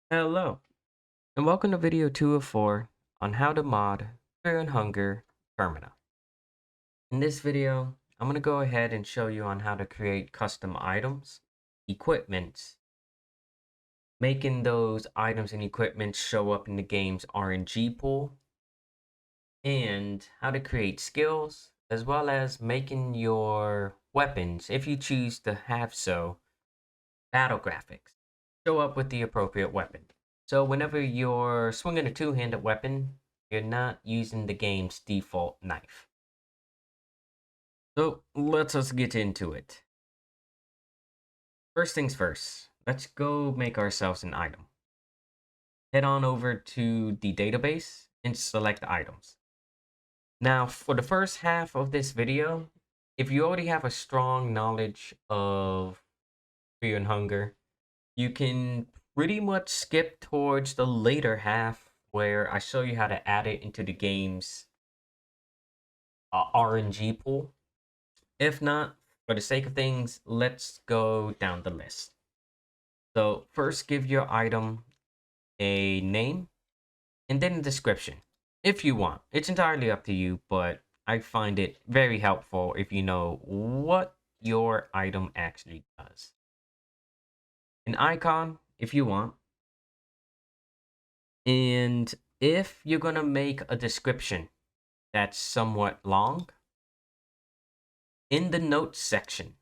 Hello, and welcome to video 2 of 4 on how to mod Fear and Hunger Termina. In this video, I'm going to go ahead and show you on how to create custom items, equipment, making those items and equipment show up in the game's RNG pool, and how to create skills, as well as making your weapons, if you choose to have so, battle graphics, show up with the appropriate weapon. So whenever you're swinging a two-handed weapon, you're not using the game's default knife. So let's just get into it. First things first, let's go make ourselves an item. Head on over to the database and select items. Now for the first half of this video, if you already have a strong knowledge of Fear and Hunger, you can pretty much skip towards the later half where I show you how to add it into the game's RNG pool. If not, for the sake of things, let's go down the list. So first, give your item a name and then a description if you want. It's entirely up to you, but I find it very helpful if you know what your item actually does. An icon if you want. And if you're going to make a description that's somewhat long, in the notes section,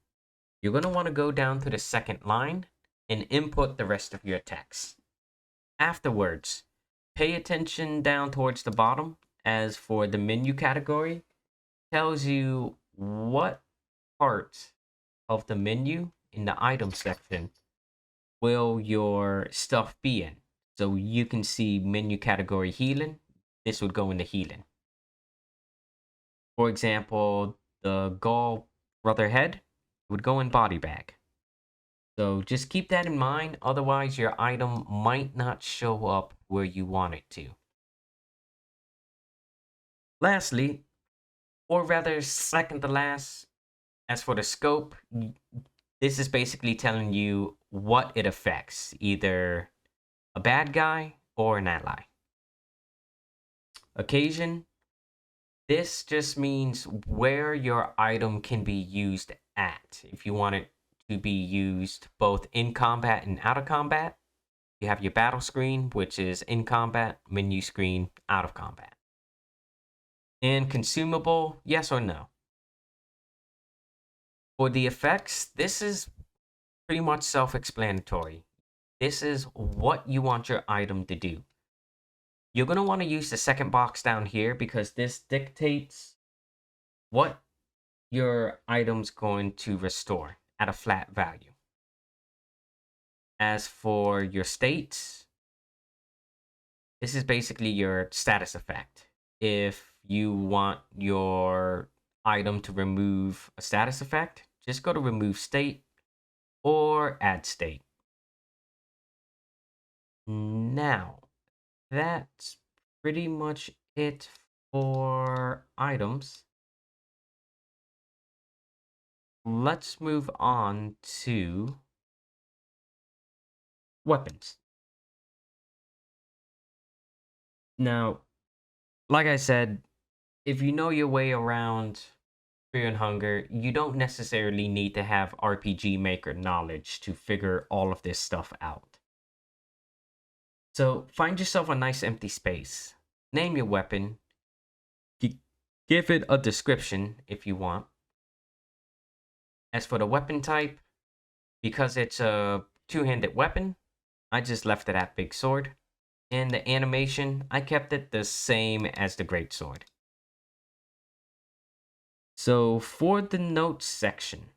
you're going to want to go down to the second line and input the rest of your text. Afterwards, pay attention down towards the bottom. As for the menu category, tells you what part of the menu in the item section will your stuff be in. So you can see menu category healing. This would go into healing. For example, the Gall Brother head would go in body bag. So just keep that in mind. Otherwise, your item might not show up where you want it to. Lastly, or rather second to last, as for the scope, this is basically telling you what it affects, either a bad guy or an ally. Occasion, this just means where your item can be used at. If you want it to be used both in combat and out of combat, you have your battle screen, which is in combat, menu screen, out of combat. And consumable, yes or no. For the effects, this is pretty much self-explanatory. This is what you want your item to do. You're going to want to use the second box down here because this dictates what your item's going to restore at a flat value. As for your states, this is basically your status effect. If you want your item to remove a status effect, just go to remove state or add state. Now, that's pretty much it for items. Let's move on to weapons. Now, like I said, if you know your way around Fear and Hunger, you don't necessarily need to have RPG Maker knowledge to figure all of this stuff out. So find yourself a nice empty space. Name your weapon. Give it a description if you want. As for the weapon type, because it's a two-handed weapon, I just left it at Big Sword. And the animation, I kept it the same as the Great Sword. So for the notes section,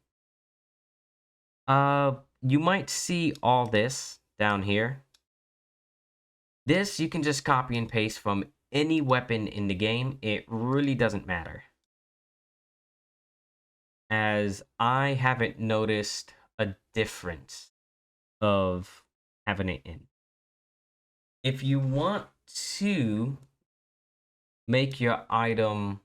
you might see all this down here. This you can just copy and paste from any weapon in the game. It really doesn't matter, as I haven't noticed a difference of having it in. If you want to make your item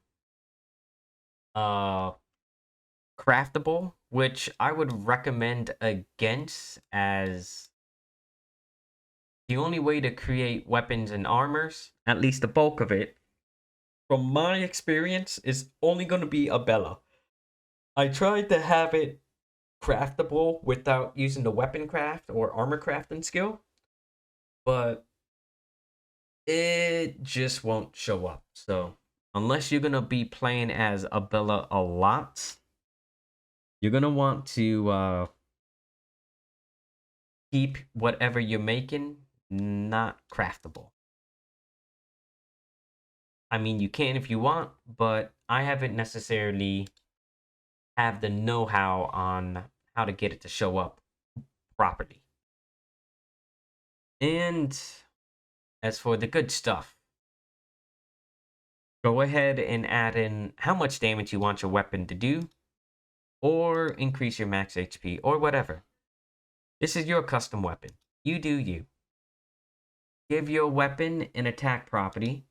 craftable, which I would recommend against, as the only way to create weapons and armors, at least the bulk of it, from my experience, is only going to be a Bella. I tried to have it craftable without using the weapon craft or armor crafting skill, but it just won't show up. So unless you're gonna be playing as Abella a lot, you're gonna want to keep whatever you're making not craftable. I mean, you can if you want, but I haven't necessarily have the know-how on how to get it to show up properly. And as for the good stuff, go ahead and add in how much damage you want your weapon to do, or increase your max HP, or whatever. This is your custom weapon. You do you. Give your weapon an attack property.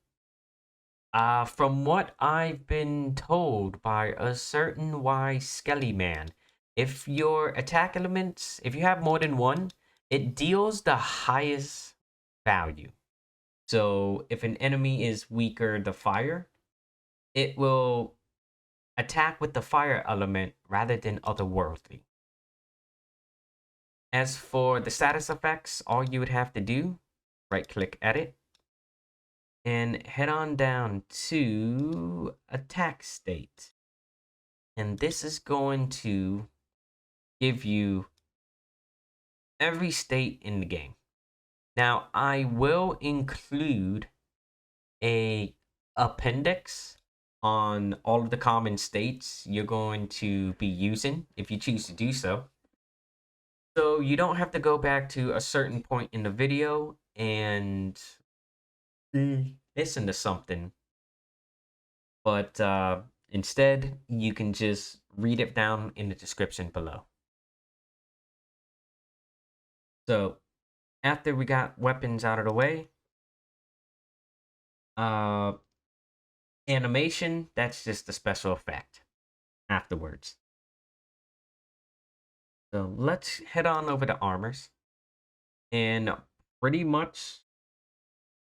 From what I've been told by a certain wise skelly man, if your attack elements, if you have more than one, it deals the highest value. So if an enemy is weaker to fire, it will attack with the fire element rather than otherworldly. As for the status effects, all you would have to do, right click edit, and head on down to attack state. And this is going to give you every state in the game. Now, I will include a appendix on all of the common states you're going to be using if you choose to do so. So you don't have to go back to a certain point in the video and listen to something, but instead you can just read it down in the description below. So after we got weapons out of the way, animation, that's just a special effect afterwards. So let's head on over to armors, and pretty much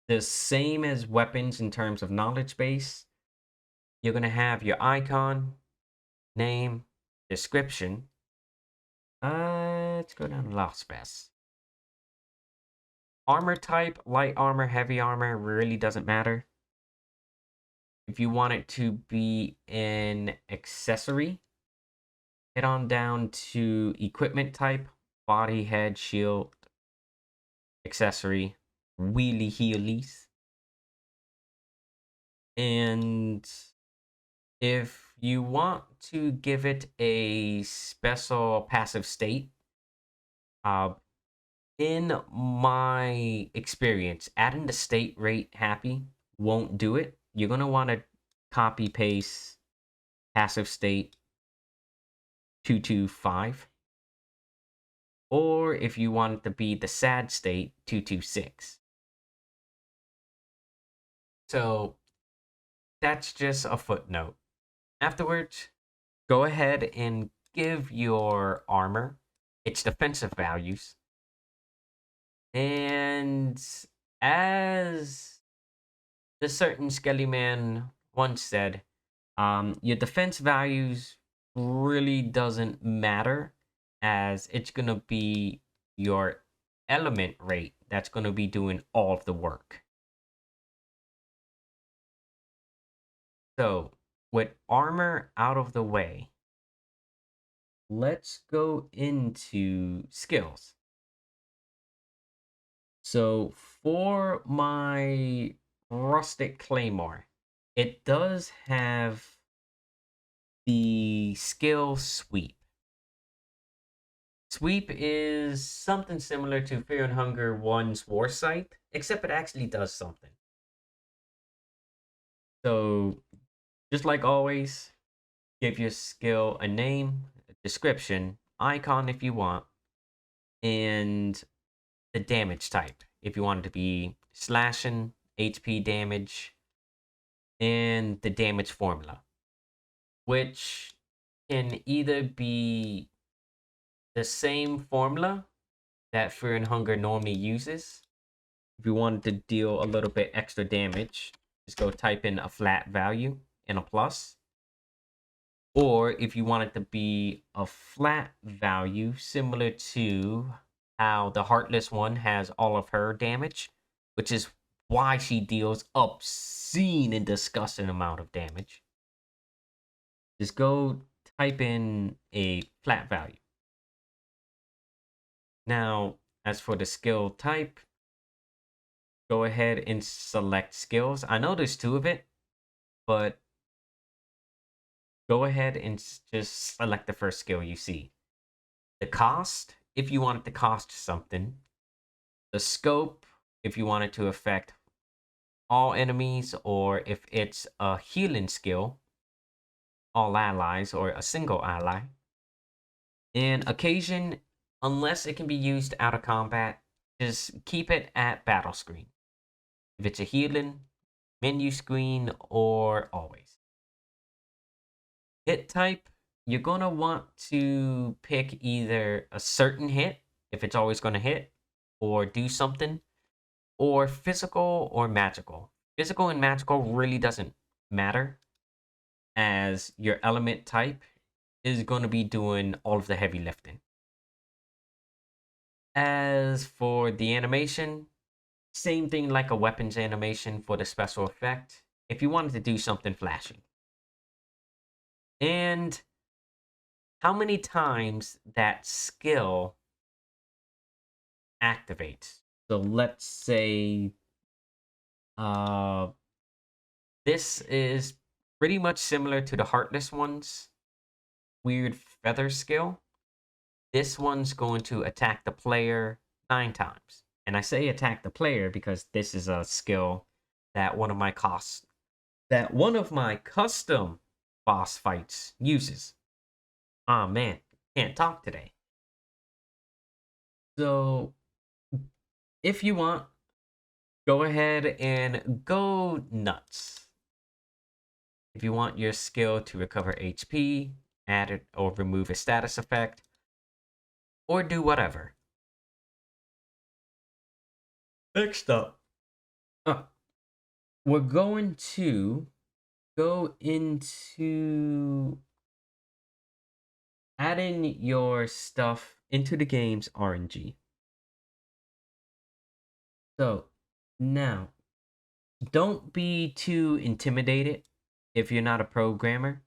the same as weapons in terms of knowledge base. You're going to have your icon, name, description. Let's go down to Lost Best. Armor type, light armor, heavy armor, really doesn't matter. If you want it to be an accessory, head on down to equipment type, body, head, shield, accessory, wheelie heelies. And if you want to give it a special passive state, in my experience, adding the state rate happy won't do it. You're going to want to copy paste passive state 225. Or if you want it to be the sad state, 226. So that's just a footnote. Afterwards, go ahead and give your armor its defensive values. And as the certain skelly man once said, your defense values really doesn't matter, as it's going to be your element rate that's going to be doing all of the work. So with armor out of the way, let's go into skills. So for my rustic claymore, it does have the skill sweep. Sweep is something similar to Fear and Hunger 1's War Sight, except it actually does something. So just like always, give your skill a name, a description, icon if you want, and the damage type if you want it to be slashing, HP damage, and the damage formula, which can either be the same formula that Fear and Hunger normally uses, If you wanted to deal a little bit extra damage, just go type in a flat value and a plus. Or if you want it to be a flat value, similar to how the Heartless one has all of her damage, which is why she deals obscene and disgusting amount of damage. Just go type in a flat value. Now, as for the skill type, go ahead and select skills. I know there's two of it, but go ahead and just select the first skill you see. The cost, if you want it to cost something. The scope, if you want it to affect all enemies, or if it's a healing skill, all allies, or a single ally. And occasion, unless it can be used out of combat, just keep it at battle screen. If it's a healing, menu screen, or always. Hit type, you're going to want to pick either a certain hit, if it's always going to hit, or do something, or physical or magical. Physical and magical really doesn't matter, as your element type is going to be doing all of the heavy lifting. As for the animation, same thing like a weapons animation for the special effect, if you wanted to do something flashy. And how many times that skill activates. So let's say this is pretty much similar to the Heartless one's weird feather skill. This one's going to attack the player 9 times. And I say attack the player because this is a skill that one of my custom boss fights uses. Ah, man, can't talk today. So if you want, go ahead and go nuts. If you want your skill to recover HP, add it or remove a status effect, or do whatever. Next up, we're going to go into adding your stuff into the game's RNG. So now, don't be too intimidated if you're not a programmer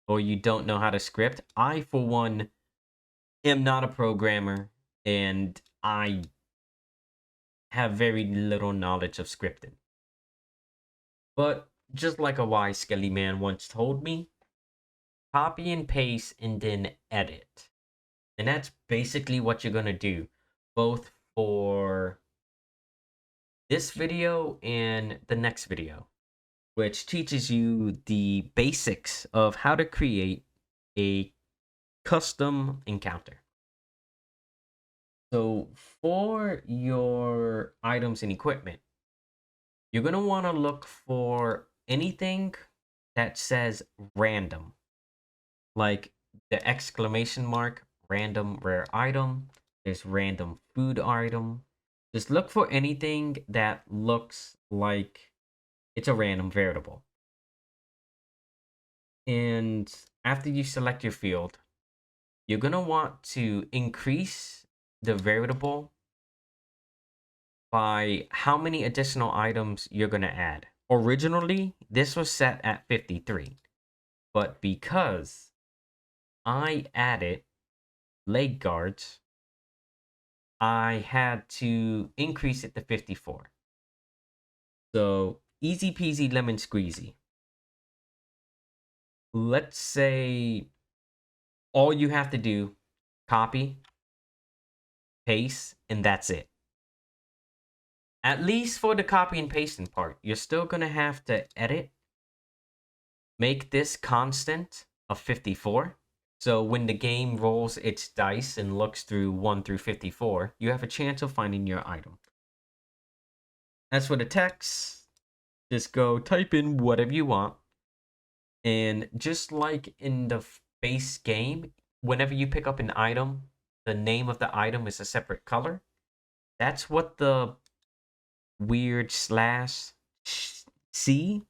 or you don't know how to script. I, for one, am not a programmer, and I have very little knowledge of scripting. But just like a wise skelly man once told me, copy and paste and then edit. And that's basically what you're going to do, both for this video and the next video, which teaches you the basics of how to create a custom encounter. So for your items and equipment, you're going to want to look for anything that says random, like the exclamation mark, random rare item, there's random food item. Just look for anything that looks like it's a random variable. And after you select your field, you're going to want to increase the variable by how many additional items you're going to add. Originally, this was set at 53, but because I added leg guards, I had to increase it to 54. So easy peasy lemon squeezy. Let's say all you have to do, copy, paste, and that's it. At least for the copy and pasting part, you're still going to have to edit. Make this constant of 54. So when the game rolls its dice and looks through 1 through 54, you have a chance of finding your item. As for the text, just go type in whatever you want. And just like in the base game, whenever you pick up an item, the name of the item is a separate color. That's what the weird slash C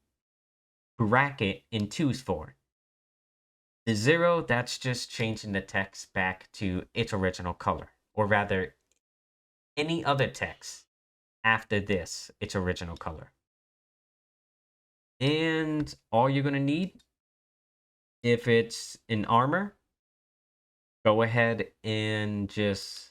bracket in 2's for. The 0, that's just changing the text back to its original color, or rather, any other text after this, its original color. And all you're going to need, if it's an armor, go ahead and just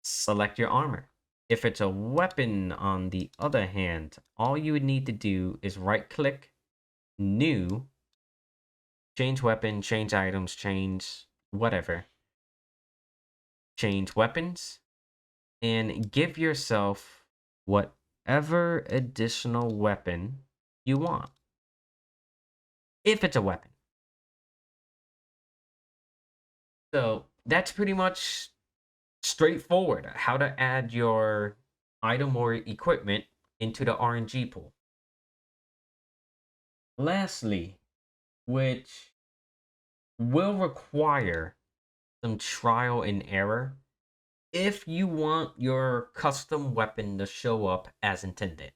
select your armor. If it's a weapon, on the other hand, all you would need to do is right-click, new, change weapon, change items, change whatever. Change weapons, and give yourself whatever additional weapon you want. If it's a weapon. So that's pretty much straightforward. How to add your item or equipment into the RNG pool. Lastly, which will require some trial and error, if you want your custom weapon to show up as intended,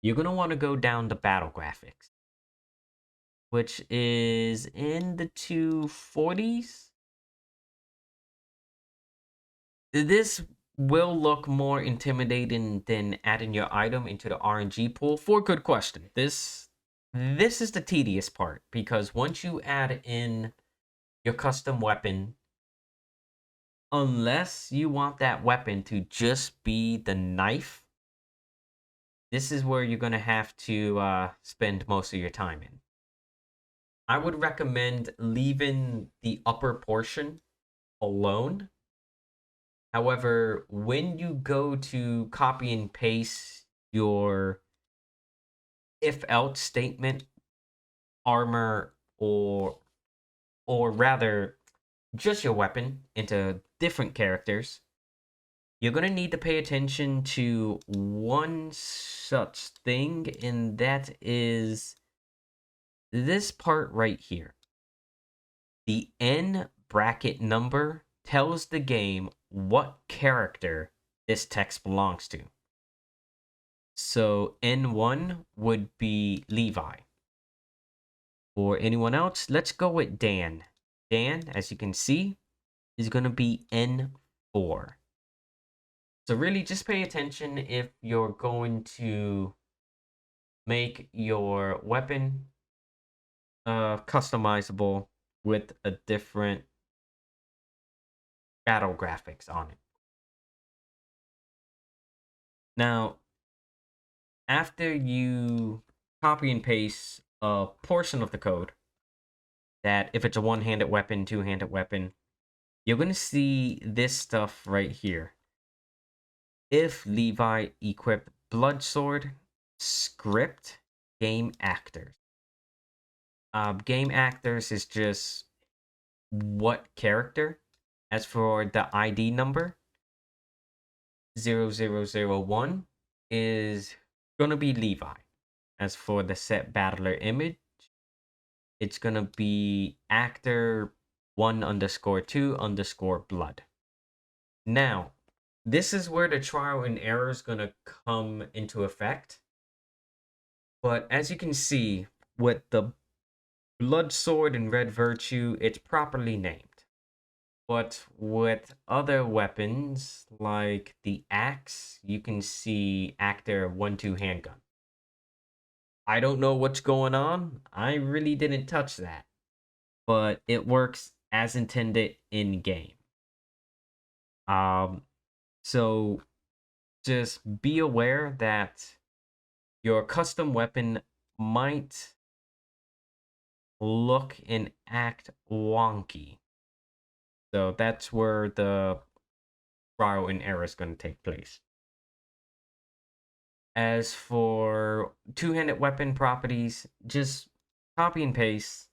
you're going to want to go down to battle graphics, which is in the 240s. This will look more intimidating than adding your item into the RNG pool, for a good question. This is the tedious part, because once you add in your custom weapon, unless you want that weapon to just be the knife, this is where you're going to have to spend most of your time in. I would recommend leaving the upper portion alone. However, when you go to copy and paste your if-else statement, armor, or rather just your weapon into different characters, you're going to need to pay attention to one such thing, and that is this part right here. The N bracket number tells the game what character this text belongs to. So N1 would be Levi. For anyone else, let's go with Dan. Dan, as you can see, is going to be N4. So really just pay attention if you're going to make your weapon customizable with a different battle graphics on it. Now, after you copy and paste a portion of the code, that if it's a one-handed weapon, two-handed weapon, you're going to see this stuff right here. If Levi equipped blood sword, script, game actors. Game actors is just what character. As for the ID number, 0001 is going to be Levi. As for the setBattlerImage, it's going to be actor 1_2_blood. Now, this is where the trial and error is going to come into effect. But as you can see, with the blood sword and red virtue, it's properly named. But with other weapons, like the axe, you can see actor 1-2 handgun. I don't know what's going on. I really didn't touch that. But it works as intended in game. So just be aware that your custom weapon might look and act wonky. So that's where the trial and error is going to take place. As for two-handed weapon properties, just copy and paste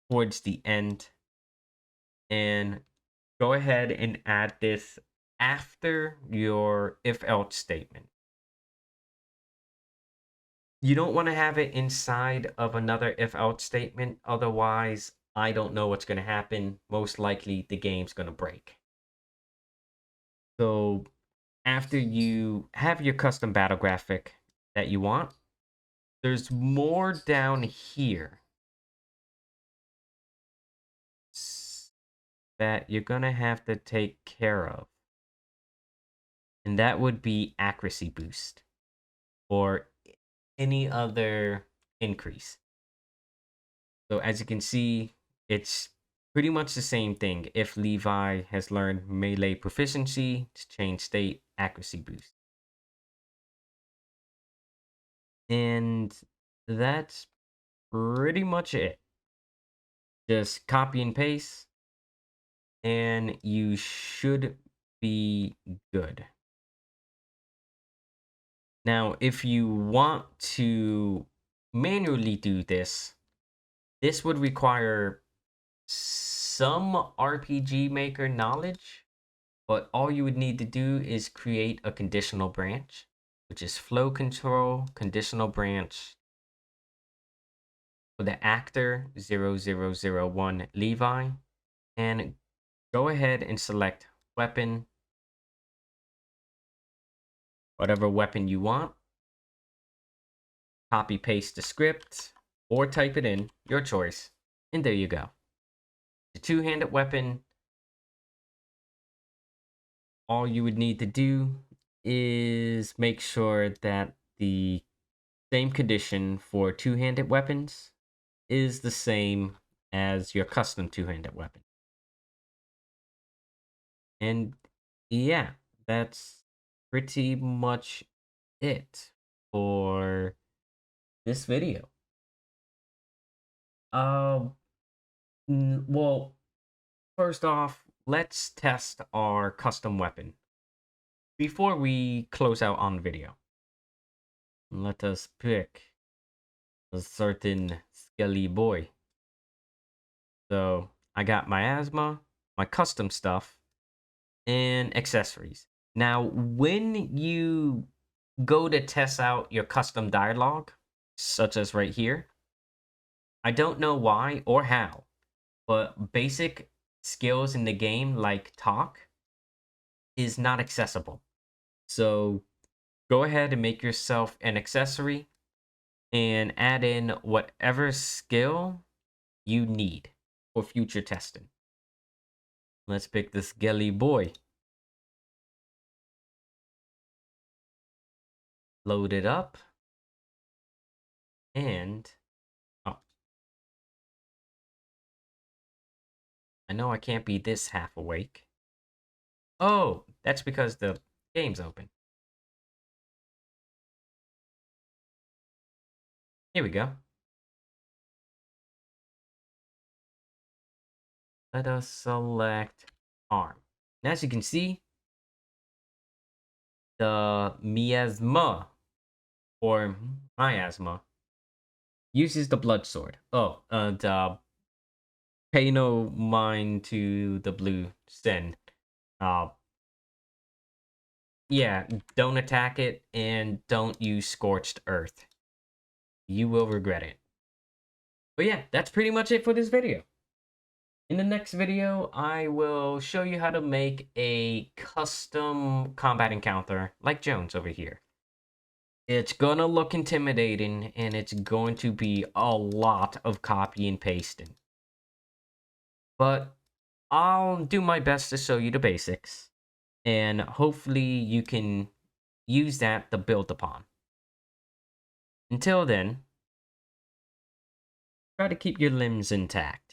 towards the end and go ahead and add this after your if-else statement. You don't want to have it inside of another if-else statement, otherwise I don't know what's going to happen. Most likely the game's going to break. So after you have your custom battle graphic that you want, there's more down here that you're gonna have to take care of. And that would be accuracy boost or any other increase. So as you can see, it's pretty much the same thing. If Levi has learned melee proficiency, change state, accuracy boost. And that's pretty much it. Just copy and paste, and you should be good. Now, if you want to manually do this, this would require some RPG Maker knowledge, but all you would need to do is create a conditional branch, which is flow control conditional branch for the actor 0001 Levi, and go ahead and select weapon, whatever weapon you want, copy paste the script or type it in, your choice, and there you go. The two-handed weapon, all you would need to do is make sure that the same condition for two-handed weapons is the same as your custom two-handed weapon. And yeah, that's pretty much it for this video. Well, first off, let's test our custom weapon before we close out on the video. Let us pick a certain skelly boy. So I got my asthma, my custom stuff, and accessories. Now, when you go to test out your custom dialogue, such as right here, I don't know why or how, but basic skills in the game like talk is not accessible. So go ahead and make yourself an accessory and add in whatever skill you need for future testing. Let's pick this Gelly boy. Load it up. And oh, I know I can't be this half awake. Oh, that's because the game's open. Here we go. Let us select arm. And as you can see, the miasma or miasma uses the blood sword. Oh, and pay no mind to the blue sin. Yeah, don't attack it and don't use scorched earth. You will regret it. But yeah, that's pretty much it for this video. In the next video, I will show you how to make a custom combat encounter like Jones over here. It's gonna look intimidating and it's going to be a lot of copy and pasting. But I'll do my best to show you the basics, and hopefully you can use that to build upon. Until then, try to keep your limbs intact.